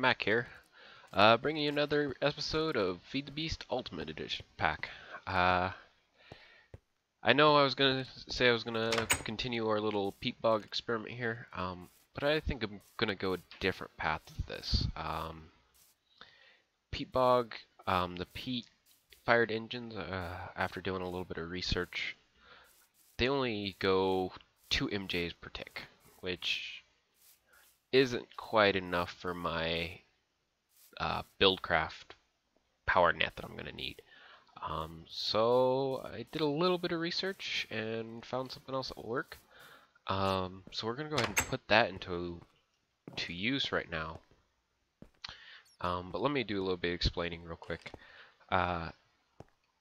Mac here, bringing you another episode of Feed the Beast Ultimate Edition pack. I know I was gonna say I was gonna continue our little peat bog experiment here, but I think I'm gonna go a different path with this. Peat bog, the peat fired engines, after doing a little bit of research, they only go 2 MJs per tick, which isn't quite enough for my buildcraft power net that I'm going to need. So I did a little bit of research and found something else that will work. So we're going to go ahead and put that into use right now. But let me do a little bit of explaining real quick.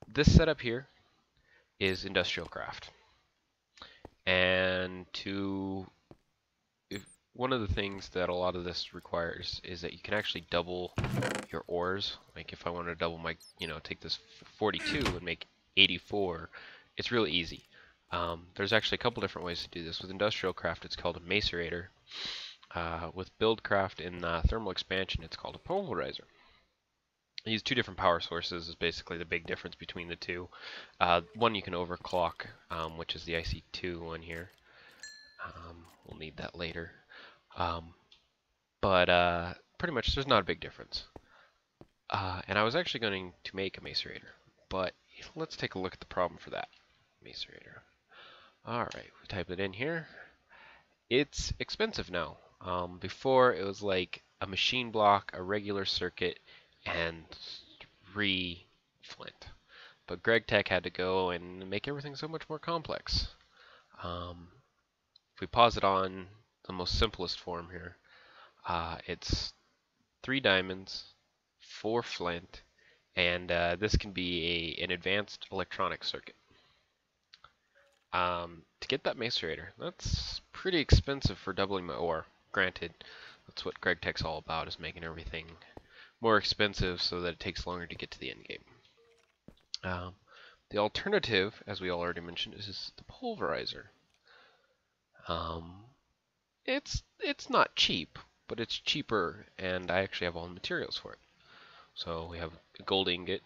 This setup here is industrial craft. And one of the things that a lot of this requires is that you can actually double your ores. Like if I want to double my, take this 42 and make 84, it's really easy. There's actually a couple different ways to do this. With industrial craft, it's called a macerator. With buildcraft in thermal expansion, it's called a pulverizer. I use 2 different power sources is basically the big difference between the two. One you can overclock, which is the IC2 one here. We'll need that later. But pretty much there's not a big difference. And I was actually going to make a macerator, but let's take a look at the problem for that macerator. Alright, we type it in here. It's expensive now. Before it was like a machine block, a regular circuit, and 3 flint. But Aitech had to go and make everything so much more complex. If we pause it on the most simplest form here, it's 3 diamonds, 4 flint, and this can be an advanced electronic circuit. To get that macerator, that's pretty expensive for doubling my ore. Granted, that's what Aitech's all about, is making everything more expensive so that it takes longer to get to the end game. The alternative, as we already mentioned, is the Pulverizer. It's not cheap, but it's cheaper, and I actually have all the materials for it. So we have a gold ingot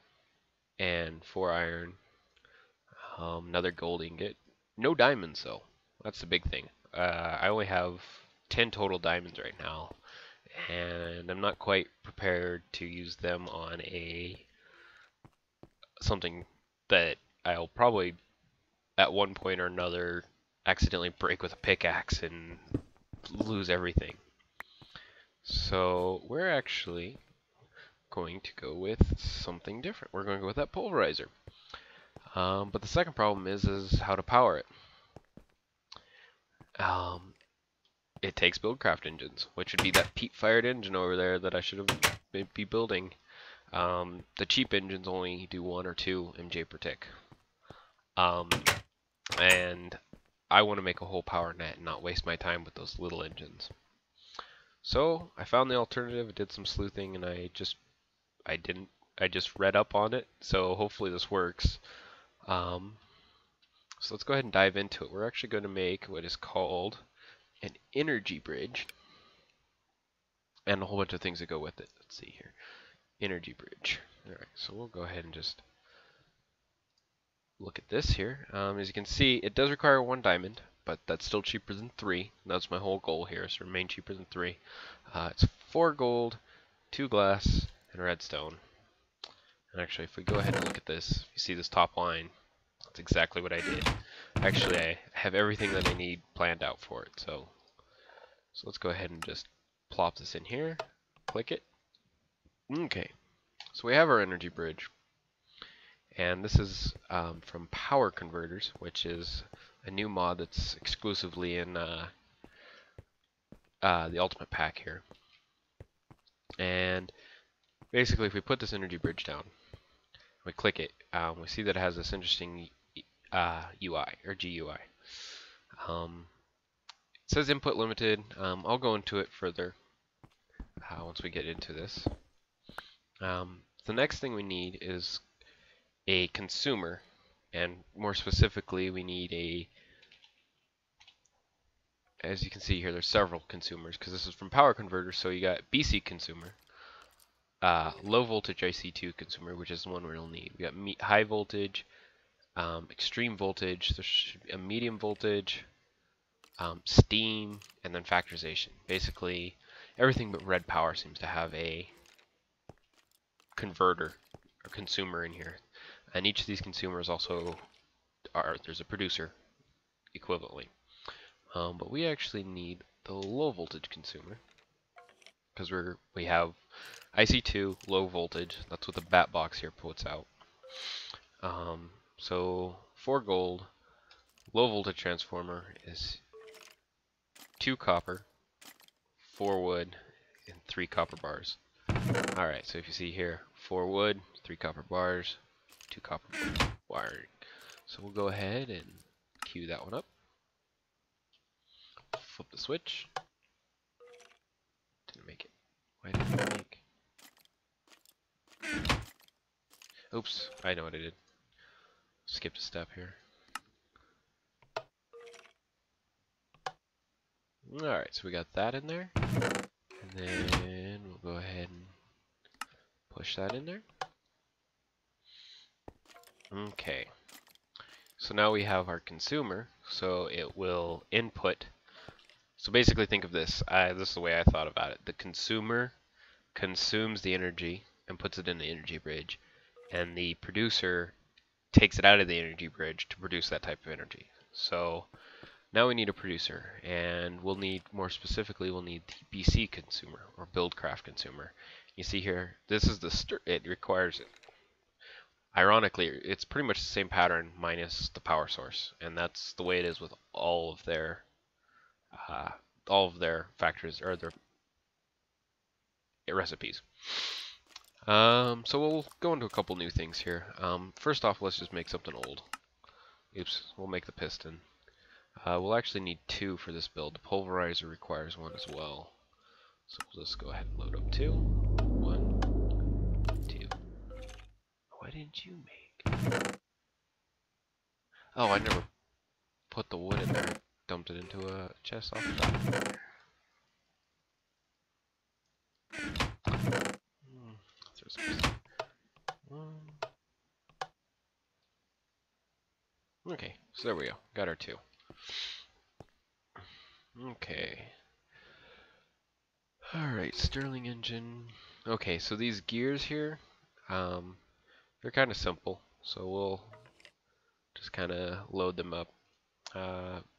and 4 iron, another gold ingot. No diamonds though. That's the big thing. I only have 10 total diamonds right now, and I'm not quite prepared to use them on something that I'll probably at one point or another accidentally break with a pickaxe and lose everything. So we're actually going to go with something different. We're going to go with that pulverizer. But the second problem is how to power it. It takes buildcraft engines, which would be that peat-fired engine over there that I should be building. The cheap engines only do 1 or 2 MJ per tick. And I want to make a whole power net and not waste my time with those little engines. So I found the alternative, I did some sleuthing, and I just read up on it, so hopefully this works. So let's go ahead and dive into it. We're actually going to make what is called an energy bridge, and a whole bunch of things that go with it. Let's see here. Energy bridge. Alright, so we'll go ahead and just look at this here. As you can see, it does require 1 diamond, but that's still cheaper than 3. That's my whole goal here, is to remain cheaper than 3. It's 4 gold, 2 glass, and redstone. And actually, if we go ahead and look at this, you see this top line, that's exactly what I did. Actually, I have everything that I need planned out for it. So let's go ahead and just plop this in here, click it. Okay, so we have our energy bridge. And this is from Power Converters, which is a new mod that's exclusively in the Ultimate Pack here. And basically, if we put this energy bridge down, we click it, we see that it has this interesting UI, or GUI. It says input limited. I'll go into it further once we get into this. The next thing we need is a consumer, and more specifically we need as you can see here, there's several consumers because this is from Power Converter. So you got BC consumer, low voltage IC2 consumer, which is the one we'll need. We got high voltage, extreme voltage, there should be a medium voltage, steam, and then factorization. Basically, everything but red power seems to have a converter or consumer in here. And each of these consumers also there's a producer equivalently. But we actually need the low voltage consumer because we have IC2 low voltage. That's what the bat box here puts out. So 4 gold, low voltage transformer is 2 copper, 4 wood, and 3 copper bars. Alright, so if you see here, 4 wood, 3 copper bars, 2 copper bars wiring. So we'll go ahead and queue that one up. Flip the switch. Didn't make it. Why didn't it make? Oops, I know what I did. Skipped a step here. Alright, so we got that in there. And then we'll go ahead and push that in there. Okay. So now we have our consumer, so it will input. So basically think of this. This is the way I thought about it. The consumer consumes the energy and puts it in the energy bridge, and the producer takes it out of the energy bridge to produce that type of energy. So now we need a producer, and we'll need, more specifically, we'll need the BC consumer or Buildcraft consumer. You see here, this is it requires it. Ironically, it's pretty much the same pattern minus the power source, and that's the way it is with all of their factors or their recipes. So we'll go into a couple new things here. First off, let's just make something old. Oops, we'll make the piston. We'll actually need 2 for this build. The Pulverizer requires 1 as well. So we'll just go ahead and load up 2. 1, 2. Why didn't you make? Oh, I never put the wood in there. Dumped it into a chest off the top. Okay, so there we go. Got our 2. Okay. Alright, Stirling engine. Okay, so these gears here, they're kind of simple. So we'll just kind of load them up.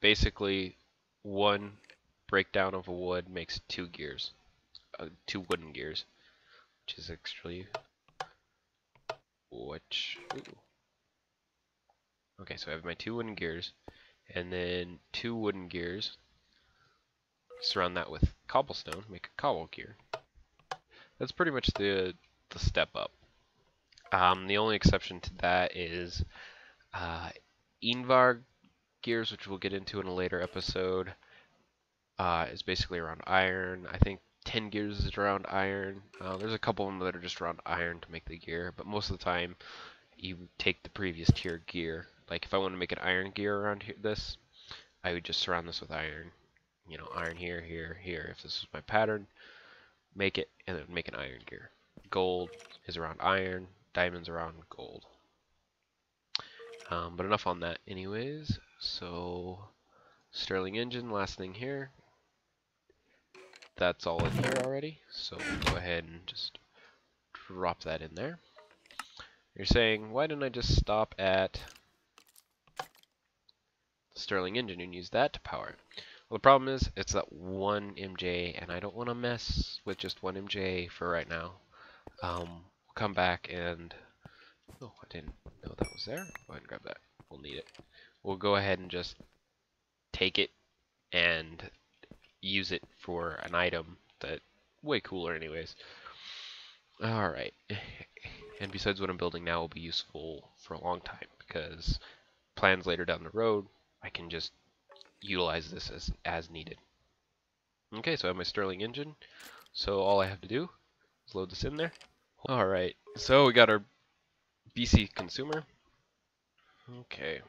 Basically, 1 breakdown of a wood makes 2 gears. 2 wooden gears. Which is actually... Ooh. Okay, so I have my 2 wooden gears. And then 2 wooden gears. Surround that with cobblestone, make a cobble gear. That's pretty much the step up. The only exception to that is Ingvar gears, which we'll get into in a later episode, is basically around iron. I think 10 gears is around iron. There's a couple of them that are just around iron to make the gear, but most of the time you take the previous tier gear. Like if I want to make an iron gear around here, I would just surround this with iron. You know, iron here, here, here. If this is my pattern, make it, and then make an iron gear. Gold is around iron, diamonds around gold. But enough on that anyways. So, Stirling engine, last thing here. That's all in here already. So we'll go ahead and just drop that in there. You're saying, why didn't I just stop at the Stirling engine and use that to power it? Well, the problem is, it's that 1 MJ, and I don't want to mess with just 1 MJ for right now. We'll come back and... Oh, I didn't know that was there. Go ahead and grab that. We'll need it. We'll go ahead and just take it and use it for an item that's way cooler anyways. Alright. And besides what I'm building now will be useful for a long time, because plans later down the road, I can just utilize this as needed. Okay, so I have my Stirling engine. So all I have to do is load this in there. Alright, so we got our BC consumer. Okay.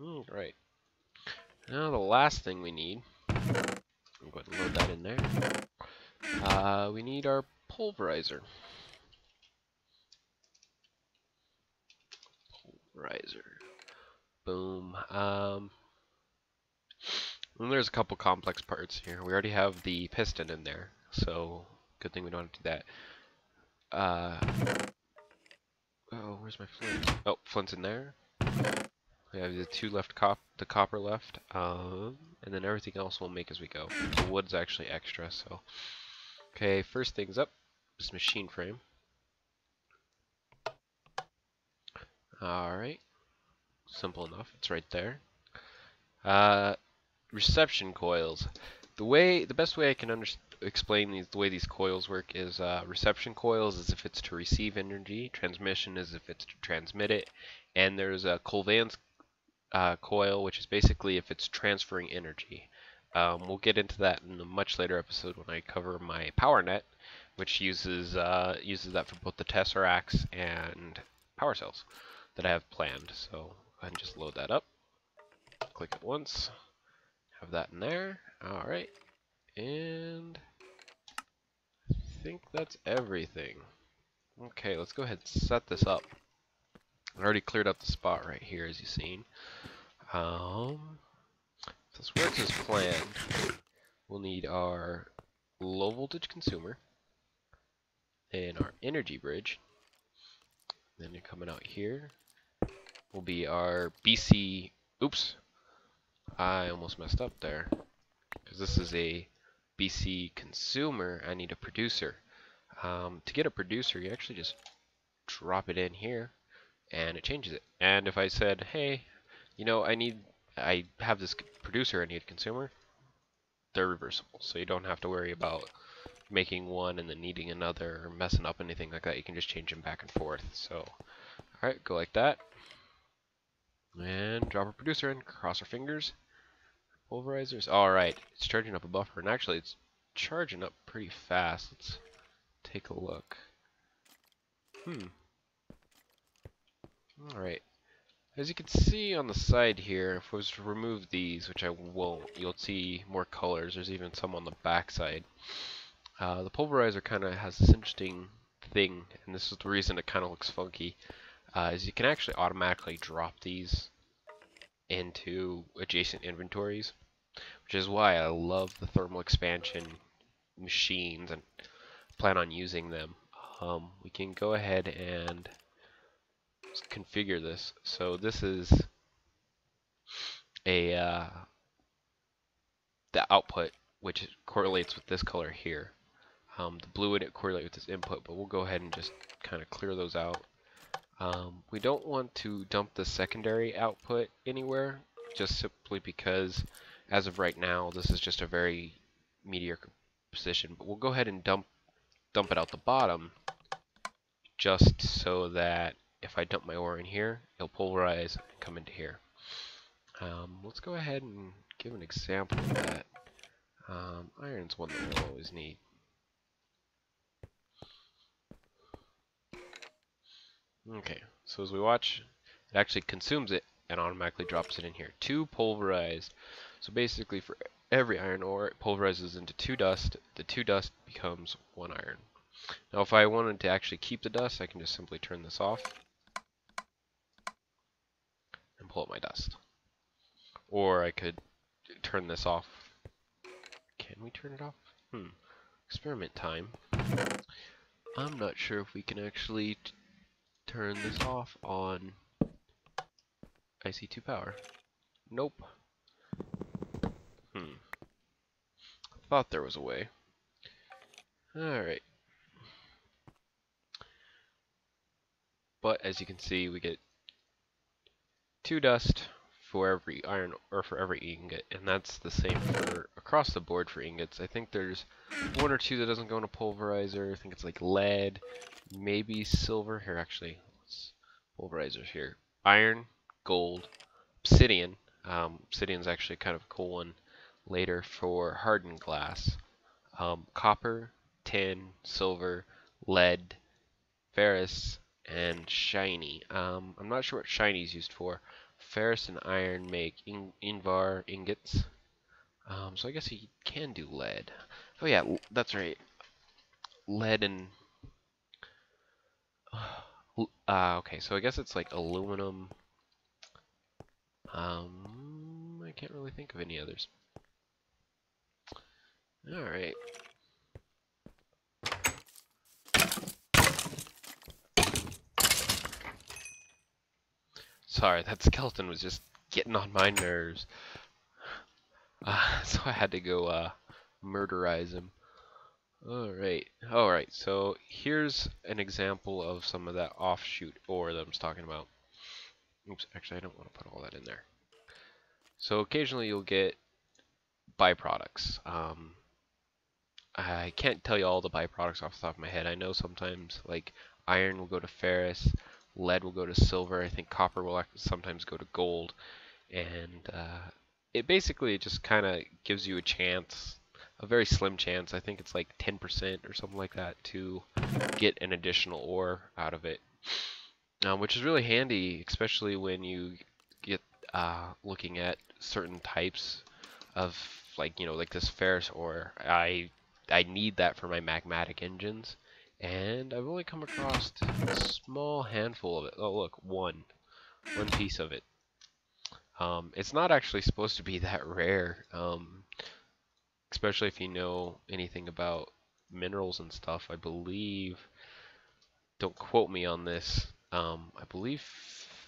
Alright. Now the last thing we need, I'm going to load that in there. We need our Pulverizer. Pulverizer. Boom. And there's a couple complex parts here. We already have the piston in there, so good thing we don't have to do that. Oh, where's my flint? Oh, flint's in there. We have the two left the copper left, and then everything else we'll make as we go. The wood's actually extra, so. Okay, first things up, this machine frame. Alright, simple enough, it's right there. Reception coils. The best way I can explain the way these coils work is reception coils is if it's to receive energy, transmission is if it's to transmit it, and there's a conveyance coil, which is basically if it's transferring energy. We'll get into that in a much later episode when I cover my power net, which uses that for both the Tesseracts and power cells that I have planned. So go ahead and just load that up. Click it once. Have that in there. Alright. And I think that's everything. Okay, let's go ahead and set this up. I already cleared up the spot right here, as you've seen. If this works as planned, we'll need our low voltage consumer and our energy bridge. Then you're coming out here will be our BC. Oops, I almost messed up there. Because this is a BC consumer, I need a producer. To get a producer, you actually just drop it in here, and it changes it. And if I said, hey, you know, I have this producer, I need a consumer, they're reversible. So you don't have to worry about making one and then needing another or messing up anything like that. You can just change them back and forth. So, alright, go like that. And drop our producer in, cross our fingers. Pulverizers. Alright, it's charging up a buffer, and actually it's charging up pretty fast. Let's take a look. Alright. As you can see on the side here, if I was to remove these, which I won't, you'll see more colors. There's even some on the back side. The pulverizer kind of has this interesting thing, and this is the reason it kind of looks funky, is you can actually automatically drop these into adjacent inventories, which is why I love the thermal expansion machines and plan on using them. We can go ahead and configure this. So this is the output, which correlates with this color here. The blue in it correlate with this input, but we'll go ahead and just kind of clear those out. We don't want to dump the secondary output anywhere, just simply because as of right now this is just a very mediocre position, but we'll go ahead and dump it out the bottom, just so that if I dump my ore in here, it'll pulverize and come into here. Let's go ahead and give an example of that. Iron's one that we'll always need. Okay, so as we watch, it actually consumes it and automatically drops it in here. 2 pulverized. So basically for every iron ore, it pulverizes into 2 dust. The 2 dust becomes 1 iron. Now if I wanted to actually keep the dust, I can just simply turn this off and pull up my dust. Or I could turn this off. Can we turn it off? Experiment time. I'm not sure if we can actually turn this off on IC2 power. Nope. Thought there was a way. Alright. But as you can see, we get 2 dust for every iron, or for every ingot, and that's the same for across the board for ingots. I think there's 1 or 2 that doesn't go in a pulverizer. I think it's like lead, maybe silver. Here, actually, pulverizers here. Iron, gold, obsidian. Obsidian's actually kind of a cool one later for hardened glass. Copper, tin, silver, lead, ferrous, and shiny. I'm not sure what shiny is used for. Ferrous and iron make Invar ingots. So I guess you can do lead. Oh yeah, that's right. lead and okay, so I guess it's like aluminum. I can't really think of any others. All right. Sorry, that skeleton was just getting on my nerves. So I had to go murderize him. Alright, so here's an example of some of that offshoot ore that I was talking about. Oops, actually I don't want to put all that in there. So occasionally you'll get byproducts. I can't tell you all the byproducts off the top of my head. I know sometimes like iron will go to ferrous, lead will go to silver, I think copper will sometimes go to gold, and it basically just kind of gives you a chance, a very slim chance, I think it's like 10% or something like that, to get an additional ore out of it, which is really handy, especially when you get looking at certain types of, like, you know, like this ferrous ore. I need that for my magmatic engines, and I've only come across a small handful of it. Oh look, one piece of it. It's not actually supposed to be that rare, especially if you know anything about minerals and stuff. I believe, don't quote me on this, I believe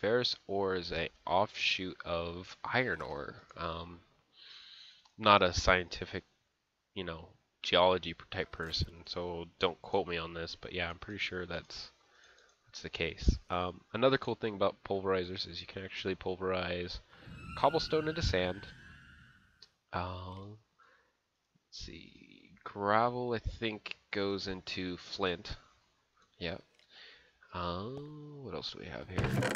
ferrous ore is an offshoot of iron ore. Not a scientific, you know, geology type person, so don't quote me on this, but yeah, I'm pretty sure that's the case. Another cool thing about pulverizers is you can actually pulverize cobblestone into sand. Let's see, gravel I think goes into flint. Yep. What else do we have here?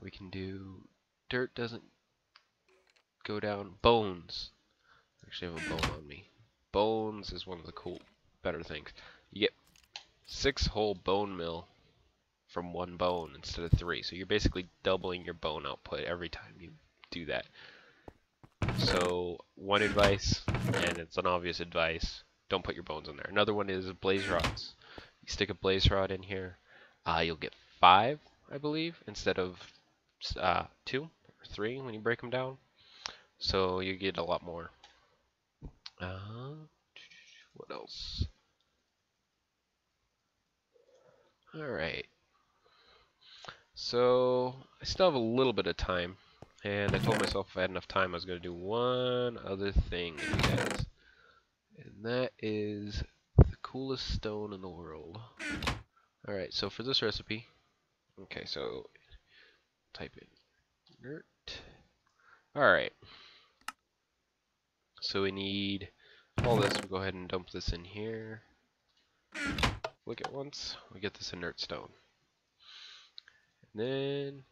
We can do dirt doesn't go down. Bones. I actually have a bone on me. Bones is one of the cool, better things. You get 6 whole bone meal from 1 bone instead of 3. So you're basically doubling your bone output every time you do that. So one advice, and it's an obvious advice, don't put your bones in there. Another one is blaze rods. You stick a blaze rod in here, you'll get 5, I believe, instead of 2 or 3 when you break them down. So you get a lot more. What else? Alright. So I still have a little bit of time, and I told myself if I had enough time I was going to do one other thing with you guys. And that is the coolest stone in the world. Alright, so for this recipe, okay, so type in dirt. Alright, so we need all this. We'll go ahead and dump this in here. Click it once, we get this inert stone. And then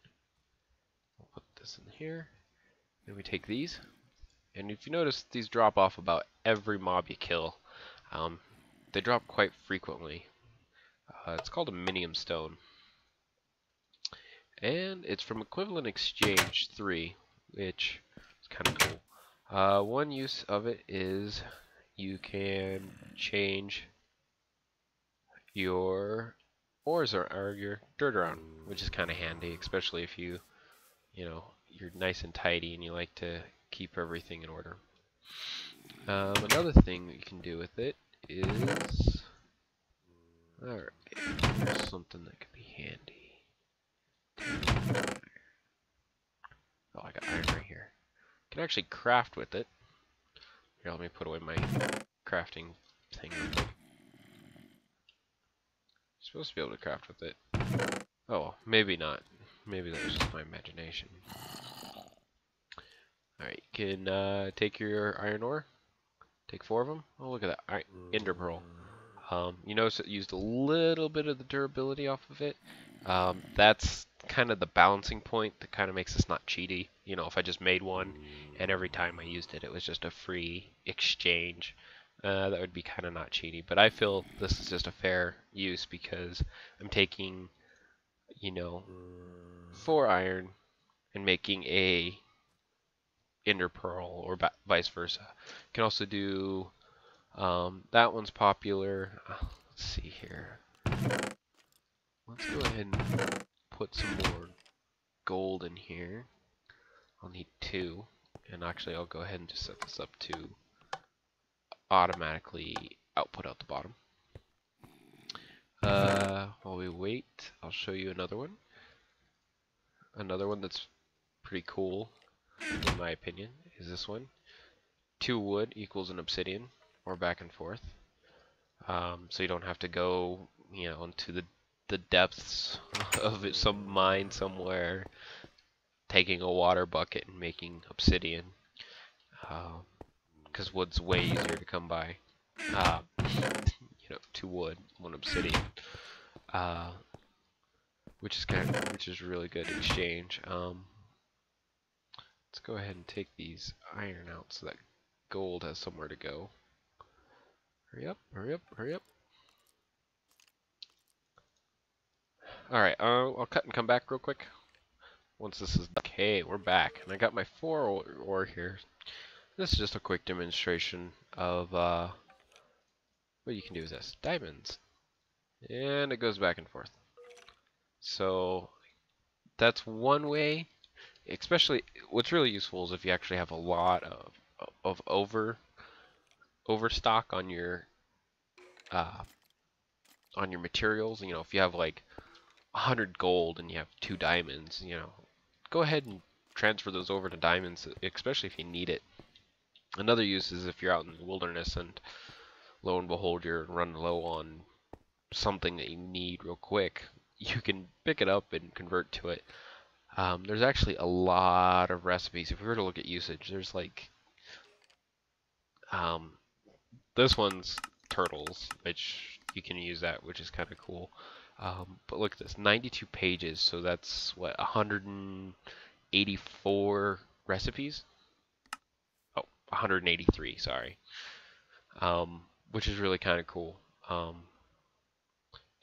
we'll put this in here. Then we take these, and if you notice, these drop off about every mob you kill. They drop quite frequently. It's called a Minium Stone, and it's from Equivalent Exchange 3, which is kind of cool. One use of it is you can change your ores or your dirt around, which is kind of handy, especially if you're nice and tidy and you like to keep everything in order. Another thing that you can do with it is, alright, here's something that could be handy. Oh, I got iron right here. You can actually craft with it. Here, let me put away my crafting thing real quick. You're supposed to be able to craft with it. Oh, maybe not. Maybe that was just my imagination. Alright, you can take your iron ore. Take 4 of them. Oh, look at that. Ender pearl. You notice it used a little bit of the durability off of it. That's kind of the balancing point that kind of makes this not cheaty. You know, if I just made one and every time I used it, it was just a free exchange, that would be kind of not cheaty. But I feel this is just a fair use because I'm taking, 4 iron and making a ender pearl, or vice versa. You can also do That one's popular. Let's see here. Let's go ahead and put some more gold in here. I'll need 2. And actually, I'll go ahead and just set this up to automatically output out the bottom. While we wait, I'll show you another one. Another one that's pretty cool, in my opinion, is this one. 2 wood equals an obsidian, or back and forth. So you don't have to go, into the depths of some mine somewhere, taking a water bucket and making obsidian. Because wood's way easier to come by. 2 wood, 1 obsidian. Which is really good exchange. Let's go ahead and take these iron out so that gold has somewhere to go. Hurry up, hurry up, hurry up. Alright, I'll cut and come back real quick. Once this is done. Okay, we're back. And I got my 4 ore here. This is just a quick demonstration of what you can do with this. Diamonds. And it goes back and forth. So that's one way. Especially, what's really useful is if you actually have a lot of overstock on your materials. If you have like 100 gold and you have 2 diamonds, go ahead and transfer those over to diamonds, especially if you need it. Another use is if you're out in the wilderness and lo and behold you're running low on something that you need real quick, you can pick it up and convert to it. There's actually a lot of recipes. If we were to look at usage, there's like this one's turtles, which you can use that, which is kind of cool. But look at this, 92 pages, so that's what, 184 recipes? Oh, 183, sorry. Which is really kind of cool.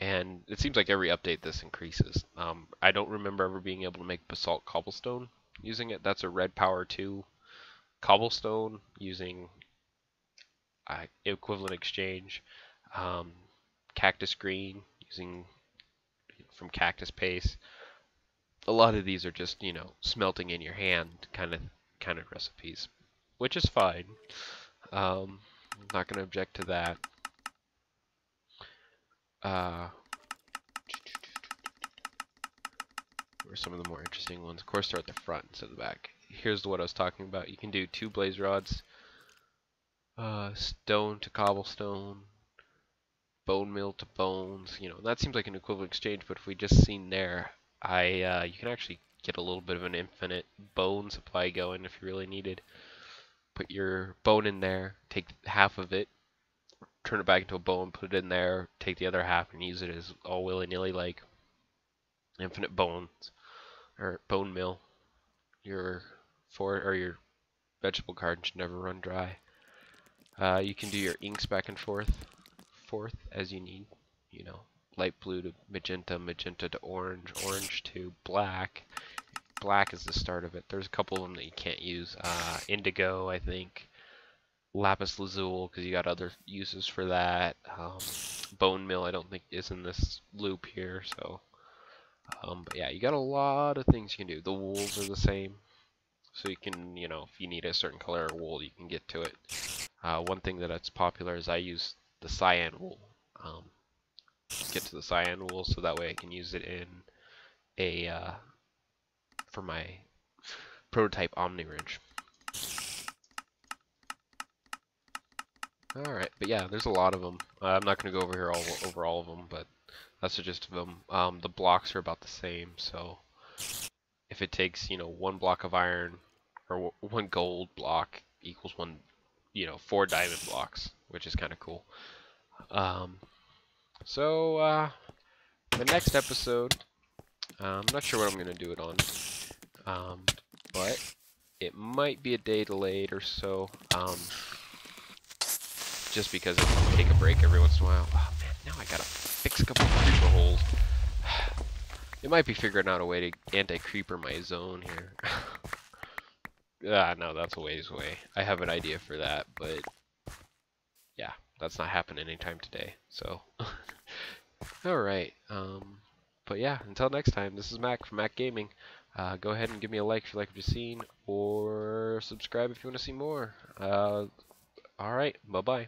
And it seems like every update this increases. I don't remember ever being able to make basalt cobblestone using it. That's a red power 2 cobblestone using equivalent exchange. Cactus green using from cactus paste. A lot of these are just, smelting in your hand kind of recipes, which is fine. I'm not going to object to that. Or some of the more interesting ones. Of course, they're at the front instead of the back. Here's what I was talking about. You can do 2 blaze rods, stone to cobblestone, bone meal to bones. That seems like an equivalent exchange, but if we just seen there, you can actually get a little bit of an infinite bone supply going if you really needed. Put your bone in there, take half of it, turn it back into a bone, put it in there, take the other half and use it as all willy-nilly, like infinite bones or bone meal. Your vegetable garden should never run dry. You can do your inks back and forth as you need. Light blue to magenta, magenta to orange, orange to black. Black is the start of it. There's a couple of them that you can't use. Indigo, I think. Lapis lazuli, because you got other uses for that. Bone meal, I don't think is in this loop here. So, but yeah, you got a lot of things you can do. The wools are the same, so you can, if you need a certain color of wool, you can get to it. One thing that's popular is I use the cyan wool. Get to the cyan wool, so that way I can use it in for my prototype Omni Ridge. Alright, but yeah, there's a lot of them. I'm not going to go over here over all of them, but that's the gist of them. The blocks are about the same, so if it takes, 1 block of iron, or 1 gold block equals 4 diamond blocks, which is kind of cool. So, the next episode, I'm not sure what I'm going to do it on, but it might be a day delayed or so, just because I want to take a break every once in a while. Oh man, now I gotta fix a couple of creeper holes. It might be figuring out a way to anti-creeper my zone here. No, that's a ways away. I have an idea for that, but yeah, that's not happening anytime today. So, alright. But yeah, until next time, this is Mac from Mac Gaming. Go ahead and give me a like if you like what you've seen, or subscribe if you want to see more. Alright, bye-bye.